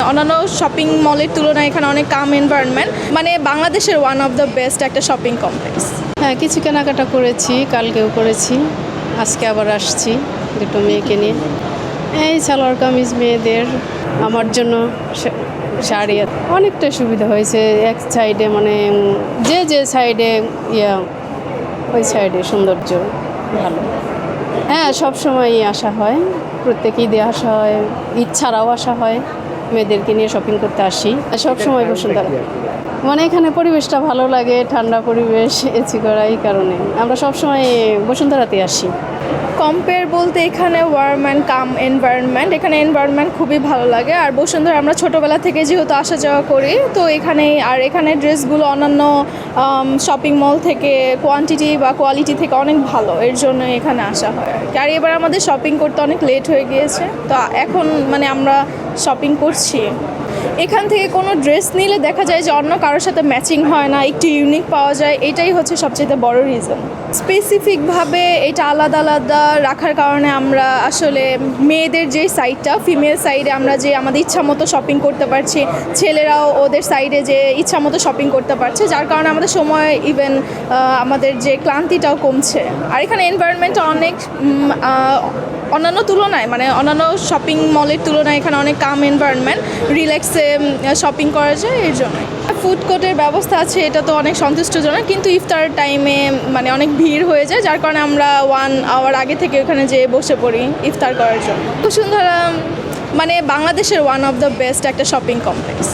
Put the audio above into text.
অন্যান্য শপিং মলের তুলনায় এখানে অনেক কাম এনভায়রনমেন্ট, মানে বাংলাদেশের ওয়ান অফ দ্য বেস্ট একটা শপিং কমপ্লেক্স। হ্যাঁ, কিছু কেনাকাটা করেছি, কালকেও করেছি, আজকে আবার আসছি দুটো মেয়েকে নিয়ে। এই সালোয়ার কামিজ মেয়েদের, আমার জন্য শাড়ি অনেকটা সুবিধা হয়েছে। এক সাইডে মানে যে সাইডে ওই সাইডে সৌন্দর্য ভালো। হ্যাঁ, সব সময়ই আসা হয়, প্রত্যেক ঈদে আসা হয়, ঈদ ছাড়াও আসা হয়, মেয়েদেরকে নিয়ে শপিং করতে আসি সব সময়। বসুন্ধরা মানে এখানে পরিবেশটা ভালো লাগে, ঠান্ডা পরিবেশ, এসি করা, এই কারণে আমরা সবসময় বসুন্ধরাতে আসি। কম্পেয়ার বলতে এখানে ওয়ার্ম অ্যান্ড কাম এনভায়রনমেন্ট, এখানে এনভায়রনমেন্ট খুবই ভালো লাগে। আর বসুন্ধরা আমরা ছোটোবেলা থেকে যেহেতু আসা যাওয়া করি, তো এখানে ড্রেসগুলো অন্যান্য শপিং মল থেকে কোয়ান্টিটি বা কোয়ালিটি থেকে অনেক ভালো, এর জন্য এখানে আসা হয়। আর এবার আমাদের শপিং করতে অনেক লেট হয়ে গিয়েছে, তো এখন মানে আমরা শপিং করছি। এখান থেকে কোনো ড্রেস নিলে দেখা যায় যে অন্য কারোর সাথে ম্যাচিং হয় না, একটু ইউনিক পাওয়া যায়, এটাই হচ্ছে সবচেয়ে বড় রিজন। স্পেসিফিকভাবে এটা আলাদা আলাদা রাখার কারণে আমরা আসলে মেয়েদের যে সাইডটা, ফিমেল সাইডে আমরা যে আমাদের ইচ্ছা মতো শপিং করতে পারছি, ছেলেরাও ওদের সাইডে যে ইচ্ছা মতো শপিং করতে পারছে, যার কারণে আমাদের সময় ইভেন আমাদের যে ক্লান্তিটাও কমছে। আর এখানে এনভায়রনমেন্টটা অনেক অন্যান্য তুলনায়, মানে অন্যান্য শপিং মলের তুলনায় এখানে অনেক কাম এনভায়রনমেন্ট, রিল্যাক্সে শপিং করা যায়, এর জন্য। ফুড কোর্টের ব্যবস্থা আছে, এটা তো অনেক সন্তুষ্টজনক, কিন্তু ইফতার টাইমে মানে অনেক ভিড় হয়ে যায়, যার কারণে আমরা 1 আওয়ার আগে থেকে ওখানে যেয়ে বসে পড়ি ইফতার করার জন্য। বসুন্ধরা মানে বাংলাদেশের ওয়ান অফ দ্য বেস্ট একটা শপিং কমপ্লেক্স।